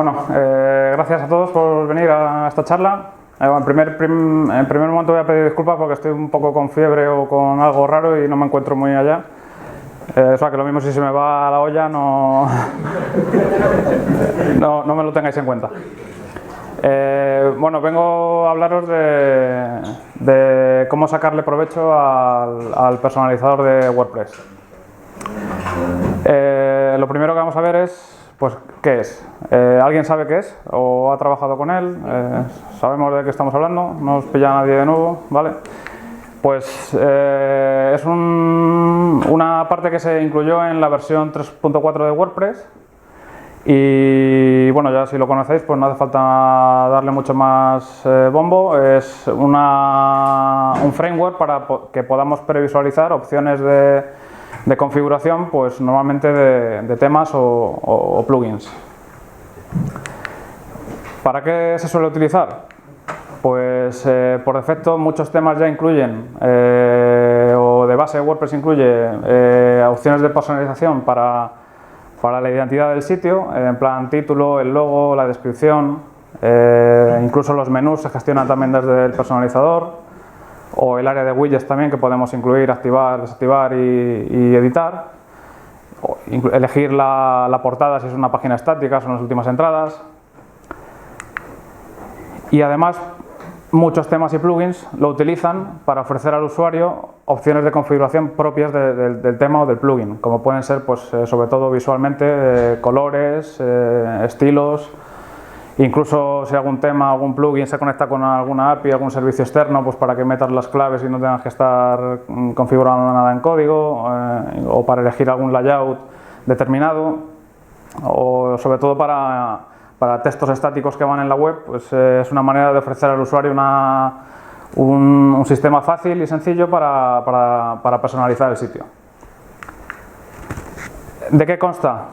Bueno, gracias a todos por venir a esta charla. En primer momento voy a pedir disculpas porque estoy un poco con fiebre o con algo raro y no me encuentro muy allá. O sea, que lo mismo si se me va la olla no me lo tengáis en cuenta. Bueno, vengo a hablaros de cómo sacarle provecho al personalizador de WordPress. Lo primero que vamos a ver es, pues, ¿qué es? ¿Alguien sabe qué es? ¿O ha trabajado con él? ¿Sabemos de qué estamos hablando? ¿No os pilla nadie de nuevo? ¿Vale? Pues es una parte que se incluyó en la versión 3.4 de WordPress. Y bueno, ya si lo conocéis, pues no hace falta darle mucho más bombo. Es un framework para que podamos previsualizar opciones de configuración, pues normalmente de temas o plugins. ¿Para qué se suele utilizar? Pues por defecto muchos temas ya incluyen, o de base WordPress incluye opciones de personalización para la identidad del sitio, en plan título, el logo, la descripción, incluso los menús se gestionan también desde el personalizador, o el área de widgets también que podemos incluir, activar, desactivar y editar, o elegir la portada si es una página estática, son las últimas entradas. Y además muchos temas y plugins lo utilizan para ofrecer al usuario opciones de configuración propias del tema o del plugin, como pueden ser, pues, sobre todo visualmente, colores, estilos, incluso si algún tema, algún plugin se conecta con alguna API, algún servicio externo, pues para que metas las claves y no tengas que estar configurando nada en código, o para elegir algún layout determinado, o sobre todo para textos estáticos que van en la web, pues es una manera de ofrecer al usuario un sistema fácil y sencillo para personalizar el sitio. ¿De qué consta?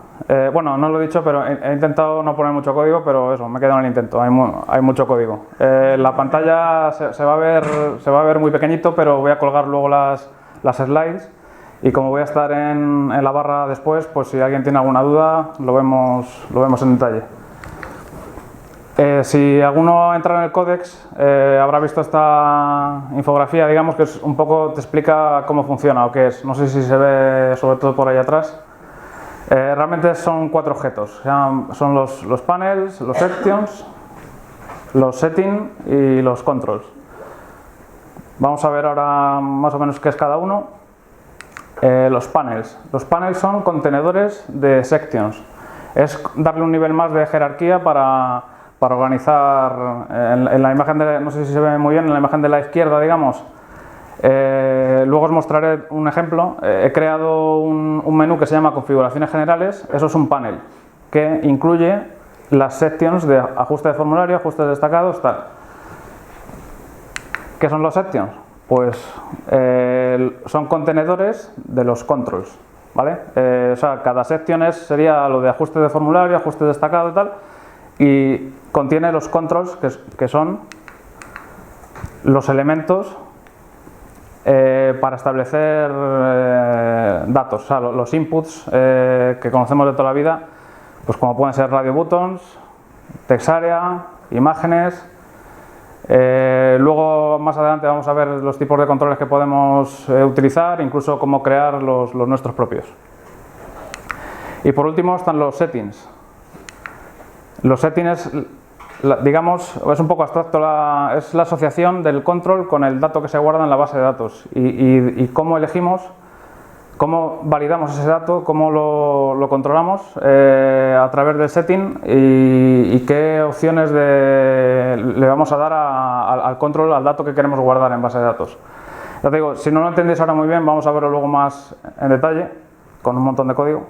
Bueno, no lo he dicho, pero he intentado no poner mucho código, pero eso, me he quedado en el intento, hay mucho código. La pantalla se va a ver muy pequeñito, pero voy a colgar luego las slides, y como voy a estar en la barra después, pues si alguien tiene alguna duda, lo vemos en detalle. Si alguno entra en el códex, habrá visto esta infografía, digamos, que es un poco te explica cómo funciona o qué es. No sé si se ve sobre todo por ahí atrás. Realmente son 4 objetos. Son los panels, los sections, los settings y los controls. Vamos a ver ahora más o menos qué es cada uno. Los panels. Los panels son contenedores de sections. Es darle un nivel más de jerarquía para organizar en la imagen no sé si se ve muy bien, en la imagen de la izquierda, digamos. Luego os mostraré un ejemplo. He creado un menú que se llama configuraciones generales. Eso es un panel que incluye las sections de ajuste de formulario, ajustes destacados, tal. ¿Qué son los sections? Pues son contenedores de los controls, ¿vale? O sea, cada section sería lo de ajuste de formulario, ajuste destacado y tal, y contiene los controls que son los elementos para establecer datos, o sea, los inputs que conocemos de toda la vida, pues como pueden ser radio buttons, text area, imágenes. Luego más adelante vamos a ver los tipos de controles que podemos utilizar, incluso cómo crear los nuestros propios. Y por último están los settings. Los settings, digamos, es un poco abstracto, es la asociación del control con el dato que se guarda en la base de datos y cómo elegimos, cómo validamos ese dato, cómo lo controlamos a través del setting y qué opciones le vamos a dar al control, al dato que queremos guardar en base de datos. Ya te digo, si no lo entendéis ahora muy bien, vamos a verlo luego más en detalle, con un montón de código.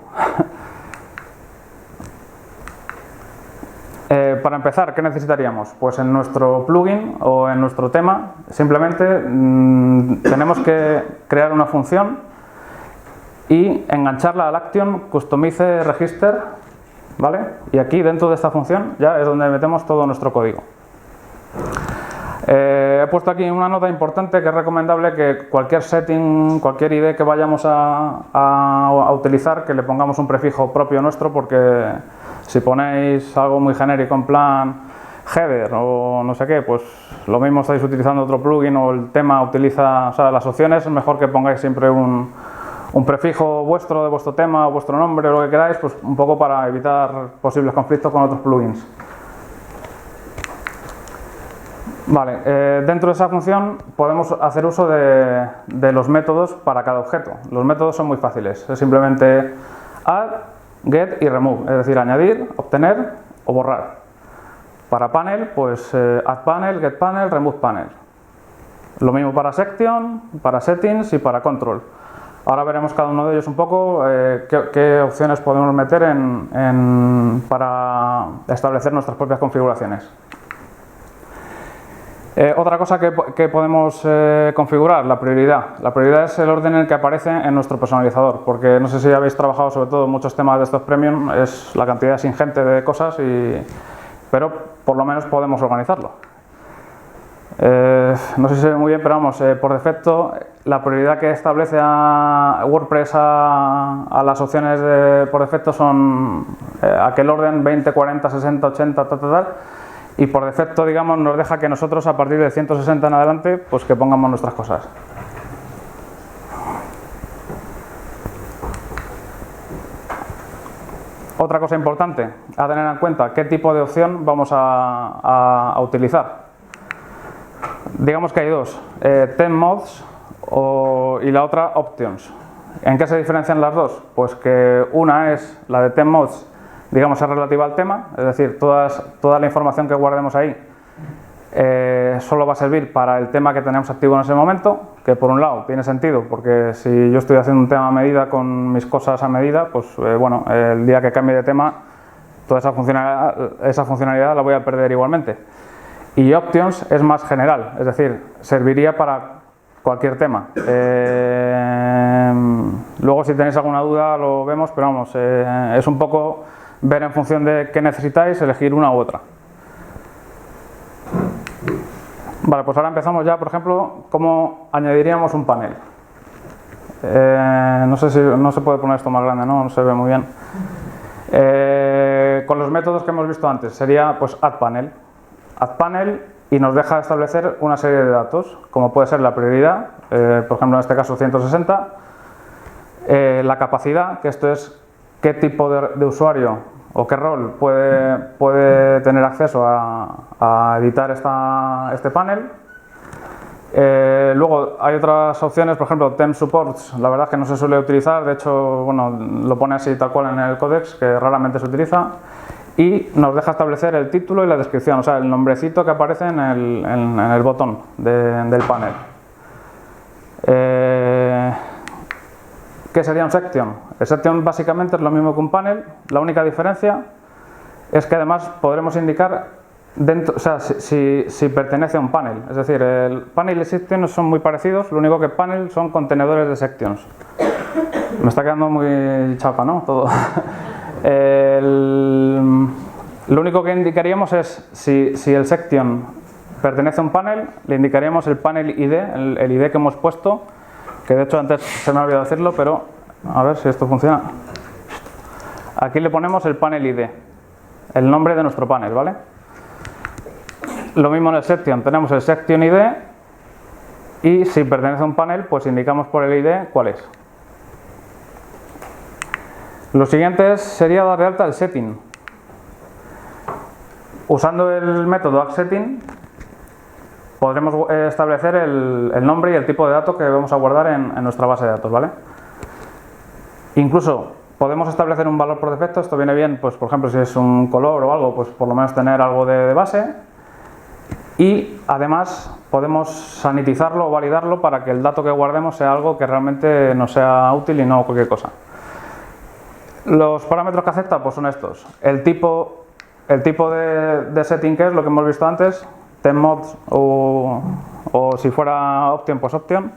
Para empezar, ¿qué necesitaríamos? Pues en nuestro plugin o en nuestro tema, simplemente tenemos que crear una función y engancharla al action customize register, ¿vale? Y aquí dentro de esta función ya es donde metemos todo nuestro código. He puesto aquí una nota importante que es recomendable que cualquier setting, cualquier ID que vayamos a utilizar, que le pongamos un prefijo propio nuestro, porque Si ponéis algo muy genérico en plan header o no sé qué, pues lo mismo estáis utilizando otro plugin o el tema utiliza, o sea, las opciones es mejor que pongáis siempre un prefijo vuestro de vuestro tema o vuestro nombre o lo que queráis, pues un poco para evitar posibles conflictos con otros plugins. Vale, dentro de esa función podemos hacer uso de los métodos para cada objeto. Los métodos son muy fáciles, es simplemente add, get y remove, es decir, añadir, obtener o borrar. Para panel, pues add panel, get panel, remove panel. Lo mismo para section, para settings y para control. Ahora veremos cada uno de ellos un poco, qué opciones podemos meter para establecer nuestras propias configuraciones. Otra cosa que podemos configurar, la prioridad. La prioridad es el orden en el que aparece en nuestro personalizador, porque no sé si habéis trabajado sobre todo en muchos temas de estos premium, la cantidad es ingente de cosas, pero por lo menos podemos organizarlo. No sé si se ve muy bien, pero vamos, por defecto la prioridad que establece a WordPress a las opciones por defecto son aquel orden 20, 40, 60, 80, tal. Y por defecto, digamos, nos deja que nosotros a partir de 160 en adelante, pues que pongamos nuestras cosas. Otra cosa importante a tener en cuenta, qué tipo de opción vamos a utilizar. Digamos que hay dos, Theme Mods y la otra Options. ¿En qué se diferencian las dos? Pues que una es la de Theme Mods, digamos, es relativa al tema, es decir, toda la información que guardemos ahí solo va a servir para el tema que tenemos activo en ese momento, que por un lado tiene sentido, porque si yo estoy haciendo un tema a medida con mis cosas a medida, pues bueno, el día que cambie de tema, toda esa funcionalidad la voy a perder igualmente. Y Options es más general, es decir, serviría para cualquier tema. Luego si tenéis alguna duda lo vemos, pero vamos, es un poco ver en función de qué necesitáis, elegir una u otra. Vale, pues ahora empezamos ya, por ejemplo, cómo añadiríamos un panel. No sé si no se puede poner esto más grande, no se ve muy bien. Con los métodos que hemos visto antes, sería pues add panel. Add panel y nos deja establecer una serie de datos, como puede ser la prioridad, por ejemplo en este caso 160, la capacidad, que esto es qué tipo de usuario o qué rol puede tener acceso a editar este panel. Luego hay otras opciones, por ejemplo Theme Supports, la verdad es que no se suele utilizar, de hecho bueno, lo pone así tal cual en el códex, que raramente se utiliza. Y nos deja establecer el título y la descripción, o sea, el nombrecito que aparece en el botón del panel. ¿Qué sería un section? El section básicamente es lo mismo que un panel, la única diferencia es que además podremos indicar dentro, o sea, si pertenece a un panel. Es decir, el panel y sections son muy parecidos, lo único que panel son contenedores de sections. Me está quedando muy chapa, ¿no? Todo. Lo único que indicaríamos es si el section pertenece a un panel, le indicaríamos el panel ID, el ID que hemos puesto, que de hecho antes se me ha olvidado decirlo, pero a ver si esto funciona. Aquí le ponemos el panel ID, el nombre de nuestro panel, ¿vale? Lo mismo en el section, tenemos el section ID y si pertenece a un panel, pues indicamos por el ID cuál es. Lo siguiente sería dar de alta el setting. Usando el método addSetting podremos establecer el nombre y el tipo de datos que vamos a guardar en nuestra base de datos, ¿vale? Incluso podemos establecer un valor por defecto, esto viene bien, pues por ejemplo si es un color o algo, pues por lo menos tener algo de base. Y además podemos sanitizarlo o validarlo para que el dato que guardemos sea algo que realmente nos sea útil y no cualquier cosa. Los parámetros que acepta pues son estos. El tipo de setting que es lo que hemos visto antes, Theme Mods o si fuera Option, pues Option.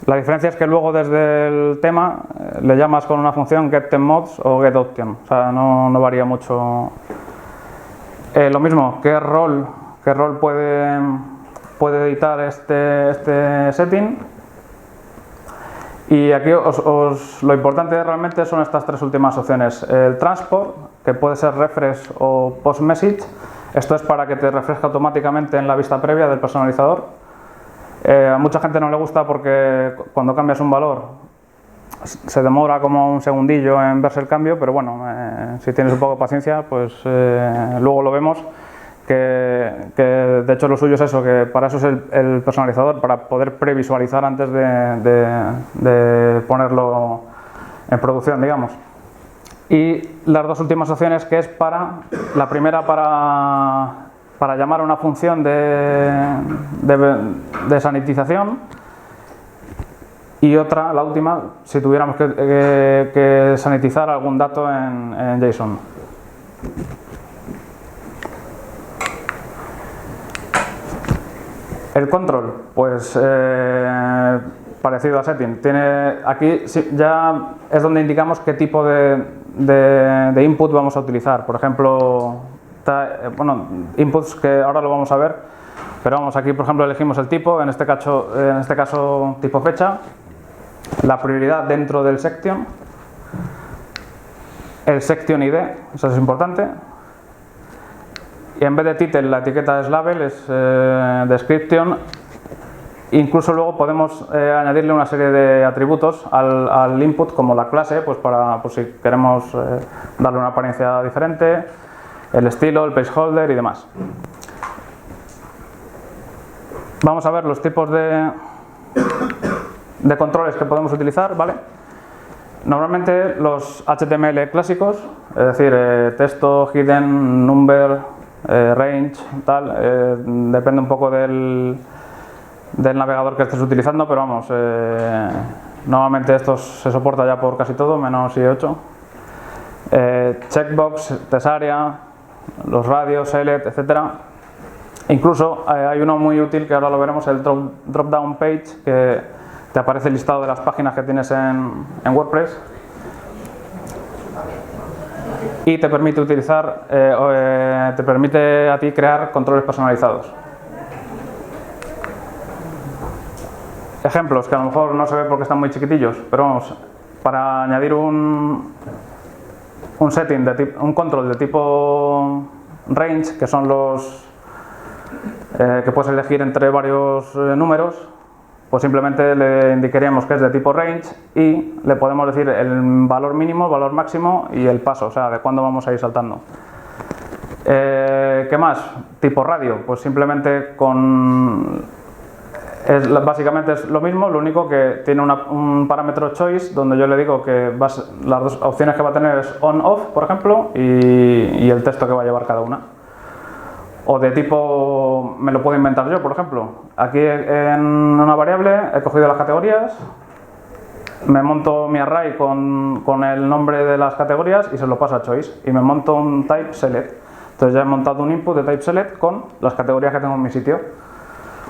La diferencia es que luego desde el tema le llamas con una función get Theme Mods o get Option. O sea, no varía mucho. Lo mismo, ¿qué rol puede editar este setting? Y aquí lo importante realmente son estas tres últimas opciones. El transport, que puede ser refresh o post message. Esto es para que te refresque automáticamente en la vista previa del personalizador. A mucha gente no le gusta porque cuando cambias un valor se demora como un segundillo en verse el cambio, pero bueno, si tienes un poco de paciencia, pues luego lo vemos. Que de hecho lo suyo es eso, que para eso es el personalizador, para poder previsualizar antes de ponerlo en producción, digamos. Y las dos últimas opciones, que es la primera para llamar a una función de sanitización, y otra, la última, si tuviéramos que sanitizar algún dato en JSON. El control, pues parecido a setting. Aquí ya es donde indicamos qué tipo de input vamos a utilizar. Por ejemplo, inputs que ahora lo vamos a ver, pero vamos, aquí por ejemplo elegimos el tipo, en este caso tipo fecha, la prioridad dentro del section, el section ID, eso es importante. Y en vez de title la etiqueta es label, es description. Incluso luego podemos añadirle una serie de atributos al input, como la clase, pues por si queremos darle una apariencia diferente, el estilo, el placeholder y demás. Vamos a ver los tipos de controles que podemos utilizar, ¿vale? Normalmente los HTML clásicos, es decir, texto, hidden, number, range, tal, depende un poco del navegador que estés utilizando, pero vamos, normalmente esto se soporta ya por casi todo, menos IE8. Checkbox, Thesaria, los radios, select, etcétera. Incluso hay uno muy útil que ahora lo veremos, el drop down page, que te aparece el listado de las páginas que tienes en WordPress. Y te permite utilizar, te permite a ti crear controles personalizados. Ejemplos que a lo mejor no se ve porque están muy chiquitillos, pero vamos, para añadir un setting, un control de tipo range, que son los que puedes elegir entre varios números, pues simplemente le indicaríamos que es de tipo range y le podemos decir el valor mínimo, el valor máximo y el paso, o sea, de cuándo vamos a ir saltando. ¿Qué más? Tipo radio, pues simplemente básicamente es lo mismo, lo único que tiene un parámetro choice donde yo le digo que las dos opciones que va a tener es on-off, por ejemplo, y el texto que va a llevar cada una. O de tipo, me lo puedo inventar yo, por ejemplo. Aquí en una variable he cogido las categorías, me monto mi array con el nombre de las categorías y se lo paso a choice. Y me monto un type select. Entonces ya he montado un input de type select con las categorías que tengo en mi sitio.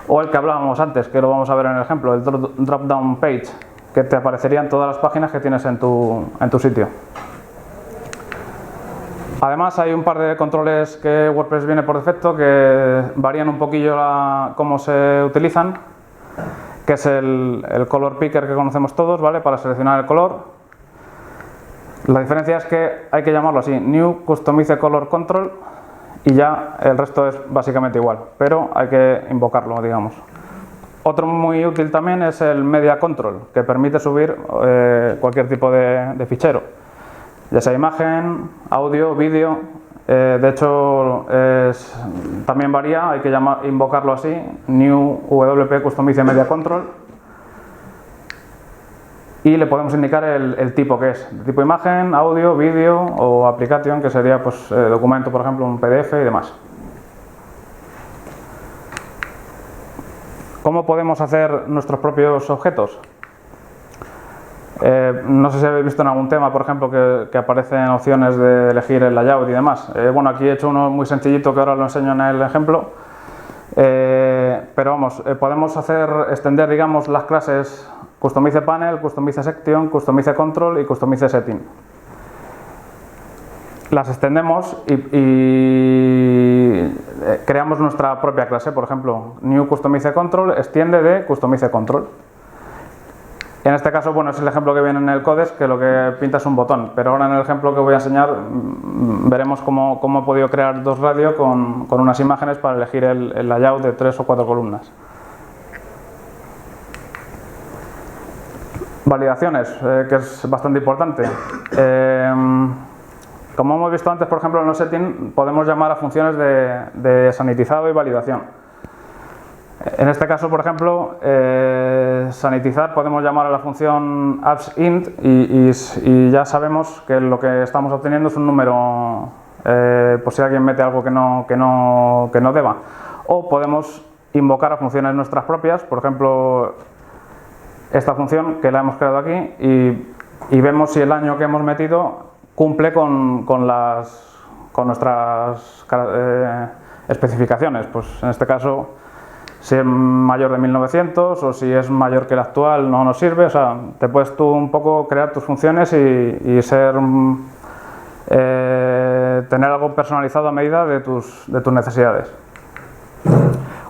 O el que hablábamos antes, que lo vamos a ver en el ejemplo, el drop down page, que te aparecerían todas las páginas que tienes en tu sitio. Además hay un par de controles que WordPress viene por defecto que varían un poquillo cómo se utilizan, que es el color picker que conocemos todos, ¿vale? Para seleccionar el color. La diferencia es que hay que llamarlo así, New Customize Color Control, y ya el resto es básicamente igual, pero hay que invocarlo, digamos. Otro muy útil también es el Media Control, que permite subir cualquier tipo de fichero, ya sea imagen, audio, vídeo. De hecho también varía, hay que invocarlo así, New WP Customize Media Control, y le podemos indicar el tipo que es, de tipo imagen, audio, vídeo o application, que sería pues documento, por ejemplo, un PDF y demás. ¿Cómo podemos hacer nuestros propios objetos? No sé si habéis visto en algún tema, por ejemplo, que aparecen opciones de elegir el layout y demás. Bueno, aquí he hecho uno muy sencillito que ahora lo enseño en el ejemplo. Pero vamos, podemos extender, digamos, las clases Customize Panel, Customize Section, Customize Control y Customize Setting. Las extendemos y creamos nuestra propia clase. Por ejemplo, New Customize Control extiende de Customize Control. En este caso, bueno, es el ejemplo que viene en el códex, que lo que pinta es un botón, pero ahora en el ejemplo que voy a enseñar veremos cómo he podido crear dos radios con unas imágenes para elegir el layout de 3 o 4 columnas. Validaciones, que es bastante importante. Como hemos visto antes, por ejemplo, en los settings podemos llamar a funciones de sanitizado y validación. En este caso, por ejemplo, sanitizar podemos llamar a la función appsInt y ya sabemos que lo que estamos obteniendo es un número, por si alguien mete algo que no deba. O podemos invocar a funciones nuestras propias, por ejemplo, esta función que la hemos creado aquí y vemos si el año que hemos metido cumple con nuestras especificaciones. Pues en este caso, si es mayor de 1900 o si es mayor que el actual no nos sirve. O sea, te puedes tú un poco crear tus funciones y tener algo personalizado a medida de tus necesidades.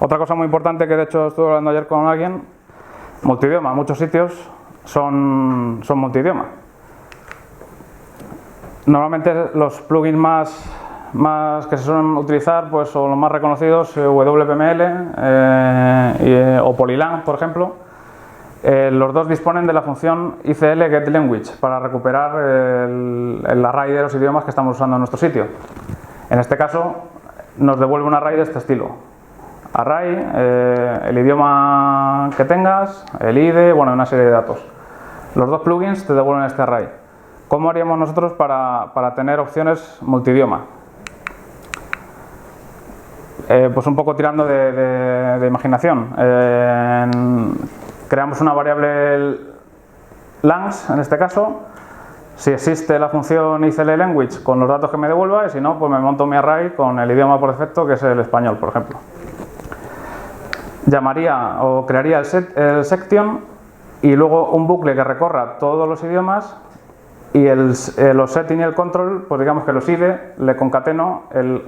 Otra cosa muy importante que de hecho estuve hablando ayer con alguien, multidioma. Muchos sitios son multidioma. Normalmente los plugins más que se suelen utilizar, pues son los más reconocidos, WPML o Polylang, por ejemplo. Los dos disponen de la función ICL getLanguage para recuperar el array de los idiomas que estamos usando en nuestro sitio. En este caso nos devuelve un array de este estilo: array, el idioma que tengas, el ID, bueno, una serie de datos. Los dos plugins te devuelven este array. ¿Cómo haríamos nosotros para tener opciones multidioma? Pues un poco tirando de imaginación. Creamos una variable langs, en este caso. Si existe la función ICLLanguage con los datos que me devuelva, y si no, pues me monto mi array con el idioma por defecto, que es el español, por ejemplo. Llamaría o crearía el section y luego un bucle que recorra todos los idiomas, y los setting y el control, pues digamos que los ID le concateno el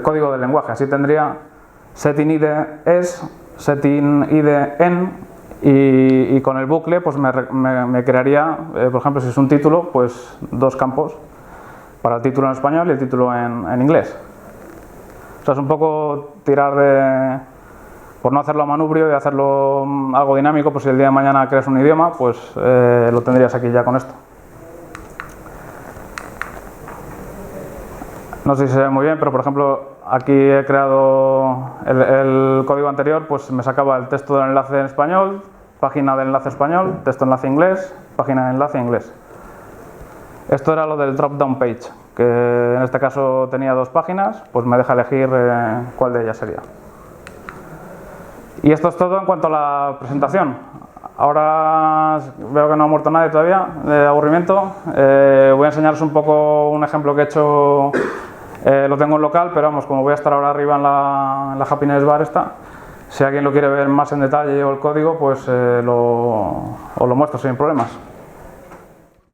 código del lenguaje. Así tendría setting ID es, setting ID en, y con el bucle pues me crearía, por ejemplo, si es un título, pues dos campos para el título en español y el título en inglés. O sea, es un poco tirar por no hacerlo a manubrio y hacerlo algo dinámico, pues si el día de mañana creas un idioma, pues lo tendrías aquí ya con esto. No sé si se ve muy bien, pero por ejemplo aquí he creado el código anterior, pues me sacaba el texto del enlace en español, página del enlace español, texto enlace inglés, página de enlace inglés. Esto era lo del drop-down page, que en este caso tenía dos páginas, pues me deja elegir cuál de ellas sería. Y esto es todo en cuanto a la presentación. Ahora veo que no ha muerto nadie todavía de aburrimiento. Voy a enseñaros un poco un ejemplo que he hecho. Lo tengo en local, pero vamos, como voy a estar ahora arriba en la Happiness Bar esta, si alguien lo quiere ver más en detalle o el código, pues os lo muestro sin problemas.